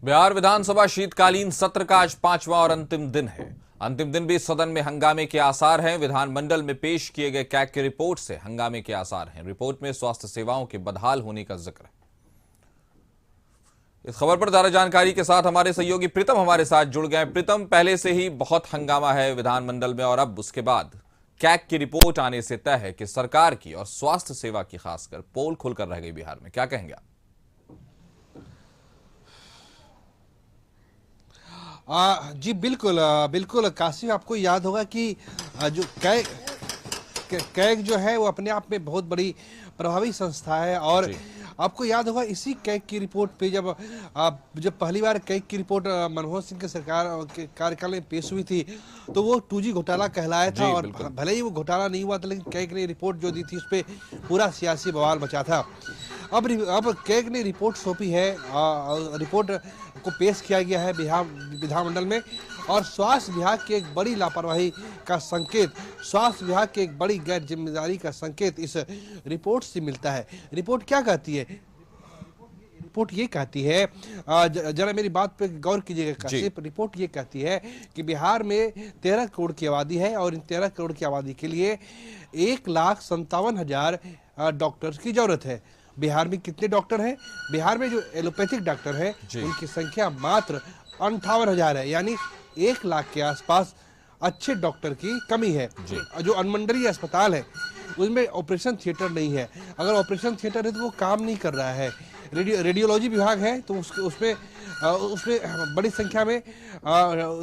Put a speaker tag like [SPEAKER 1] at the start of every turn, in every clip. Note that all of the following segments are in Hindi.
[SPEAKER 1] बिहार विधानसभा शीतकालीन सत्र का आज 5वां और अंतिम दिन है। अंतिम दिन भी सदन में हंगामे के आसार हैं। विधानमंडल में पेश किए गए कैग की रिपोर्ट से हंगामे के आसार हैं। रिपोर्ट में स्वास्थ्य सेवाओं के बदहाल होने का जिक्र है। इस खबर पर ज्यादा जानकारी के साथ हमारे सहयोगी प्रीतम हमारे साथ जुड़ गए। प्रीतम, पहले से ही बहुत हंगामा है विधानमंडल में और अब उसके बाद कैग की रिपोर्ट आने से तय है कि सरकार की और स्वास्थ्य सेवा की खासकर पोल खुलकर रह गई बिहार में। क्या कहेंगे आप?
[SPEAKER 2] जी बिल्कुल बिल्कुल कासिम, आपको याद होगा कि जो कैग जो है वो अपने आप में बहुत बड़ी प्रभावी संस्था है। और आपको याद होगा इसी कैग की रिपोर्ट पे जब पहली बार कैग की रिपोर्ट मनमोहन सिंह के सरकार के कार्यकाल में पेश हुई थी तो वो 2G घोटाला कहलाया था। और भले ही वो घोटाला नहीं हुआ था, लेकिन कैग ने रिपोर्ट जो दी थी उस पर पूरा सियासी बवाल मचा था। अब कैग ने रिपोर्ट सौंपी है, रिपोर्ट को पेश किया गया है विधानमंडल में। और स्वास्थ्य विभाग की एक बड़ी लापरवाही का संकेत, स्वास्थ्य विभाग की एक बड़ी गैर जिम्मेदारी का संकेत इस रिपोर्ट से मिलता है। रिपोर्ट क्या कहती है? रिपोर्ट ये कहती है, जरा मेरी बात पे गौर कीजिएगा काशिफ। रिपोर्ट ये कहती है कि बिहार में 13 करोड़ की आबादी है और इन 13 करोड़ की आबादी के लिए 1,57,000 डॉक्टर्स की जरूरत है। बिहार में कितने डॉक्टर हैं? बिहार में जो एलोपैथिक डॉक्टर हैं उनकी संख्या मात्र 58,000 है, यानी 1 लाख के आसपास अच्छे डॉक्टर की कमी है। जो अनुमंडलीय अस्पताल है उसमें ऑपरेशन थिएटर नहीं है। अगर ऑपरेशन थिएटर है तो वो काम नहीं कर रहा है। रेडियोलॉजी विभाग है तो उसमें बड़ी संख्या में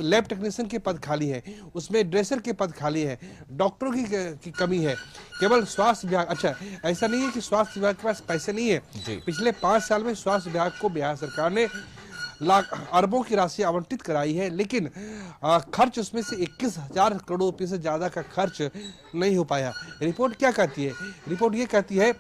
[SPEAKER 2] लैब टेक्नीशियन के पद खाली है, उसमें ड्रेसर के पद खाली है, डॉक्टरों की कमी है। केवल स्वास्थ्य विभाग, अच्छा ऐसा नहीं है कि स्वास्थ्य विभाग के पास पैसे नहीं है। पिछले 5 साल में स्वास्थ्य विभाग को बिहार सरकार ने अरबों की राशि आवंटित कराई है, लेकिन खर्च उसमें से 21,000 करोड़ रुपए से ज्यादा का खर्च नहीं हो पाया। रिपोर्ट क्या कहती है? रिपोर्ट ये कहती है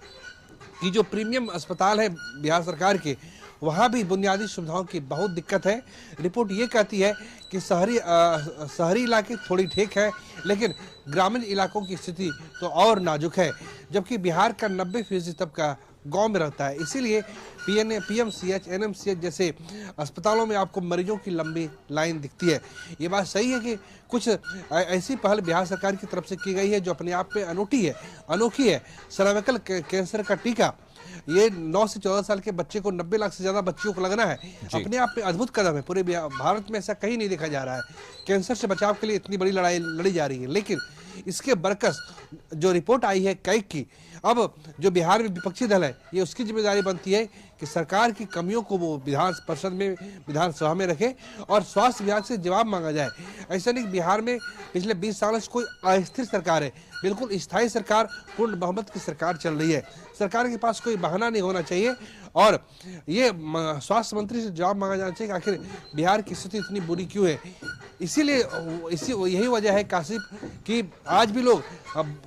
[SPEAKER 2] कि जो प्रीमियम अस्पताल है बिहार सरकार के, वहाँ भी बुनियादी सुविधाओं की बहुत दिक्कत है। रिपोर्ट ये कहती है कि शहरी इलाके थोड़ी ठीक है, लेकिन ग्रामीण इलाकों की स्थिति तो और नाजुक है, जबकि बिहार का 90% तबका गांव में रहता है। इसीलिए PMCH, NMCH जैसे अस्पतालों में आपको मरीजों की लंबी लाइन दिखती है। ये बात सही है कि कुछ ऐसी पहल बिहार सरकार की तरफ से की गई है जो अपने आप में अनोखी है। सर्वाइकल कैंसर का टीका, ये 9 से 14 साल के बच्चे को 90 लाख से ज्यादा बच्चियों को लगना है, अपने आप में अद्भुत कदम है। पूरे भारत में ऐसा कहीं नहीं देखा जा रहा है। कैंसर से बचाव के लिए इतनी बड़ी लड़ाई लड़ी जा रही है, लेकिन इसके बरकस जो रिपोर्ट आई है कैग की, अब जो बिहार में विपक्षी दल है ये उसकी जिम्मेदारी बनती है कि सरकार की कमियों को वो विधानसभा में रखे और स्वास्थ्य विभाग से जवाब मांगा जाए। ऐसा नहीं कि बिहार में पिछले 20 सालों से कोई अस्थिर सरकार है, बिल्कुल स्थायी सरकार, पूर्ण बहुमत की सरकार चल रही है। सरकार के पास कोई बहाना नहीं होना चाहिए और ये स्वास्थ्य मंत्री से जवाब मांगा जाना चाहिए कि आखिर बिहार की स्थिति इतनी बुरी क्यों है। इसीलिए यही वजह है काशिफ कि आज भी लोग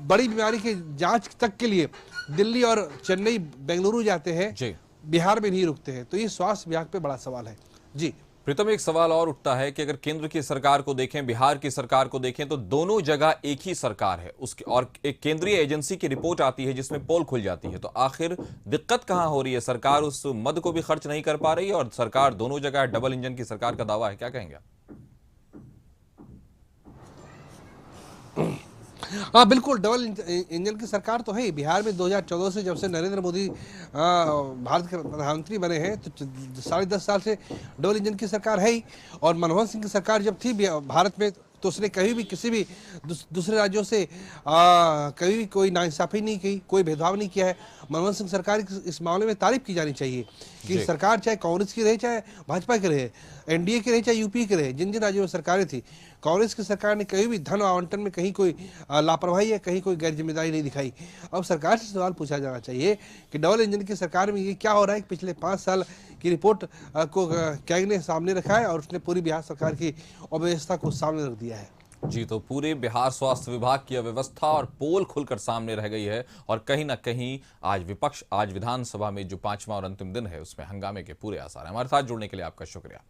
[SPEAKER 2] बड़ी बीमारी की जांच तक के लिए दिल्ली और चेन्नई, बेंगलुरु जाते हैं, बिहार में नहीं रुकते हैं। तो ये स्वास्थ्य विभाग पे बड़ा सवाल है। जी
[SPEAKER 1] प्रीतम, एक सवाल और उठता है कि अगर केंद्र की सरकार को देखें, बिहार की सरकार को देखें, तो दोनों जगह एक ही सरकार है उसकी, और एक केंद्रीय एजेंसी की रिपोर्ट आती है जिसमें पोल खुल जाती है। तो आखिर दिक्कत कहां हो रही है? सरकार उस मद को भी खर्च नहीं कर पा रही है और सरकार दोनों जगह डबल इंजन की सरकार का दावा है। क्या कहेंगे?
[SPEAKER 2] हाँ बिल्कुल, डबल इंजन की सरकार तो है। बिहार में 2014 से जब से नरेंद्र मोदी भारत के प्रधानमंत्री बने हैं तो 10.5 साल से डबल इंजन की सरकार है ही। और मनमोहन सिंह की सरकार जब थी भारत में तो उसने कभी भी किसी भी दूसरे राज्यों से कभी भी कोई नाइंसाफी नहीं की, कोई भेदभाव नहीं किया है। मनमोहन सिंह सरकार की इस मामले में तारीफ की जानी चाहिए कि सरकार चाहे कांग्रेस की रहे, चाहे भाजपा की रहे, NDA की रहे, चाहे UP की रहे, जिन जिन राज्यों में सरकारें थी, कांग्रेस की सरकार ने कभी भी धन आवंटन में कहीं कोई लापरवाही या कहीं कोई गैर जिम्मेदारी नहीं दिखाई। अब सरकार से सवाल पूछा जाना चाहिए कि डबल इंजन की सरकार में ये क्या हो रहा है कि पिछले 5 साल की रिपोर्ट को कैग ने सामने रखा है और उसने पूरी बिहार सरकार की अव्यवस्था को सामने रख दिया है।
[SPEAKER 1] जी, तो पूरे बिहार स्वास्थ्य विभाग की अव्यवस्था और पोल खुलकर सामने रह गई है और कहीं ना कहीं आज विधानसभा में जो 5वां और अंतिम दिन है उसमें हंगामे के पूरे आसार हैं। हमारे साथ जुड़ने के लिए आपका शुक्रिया।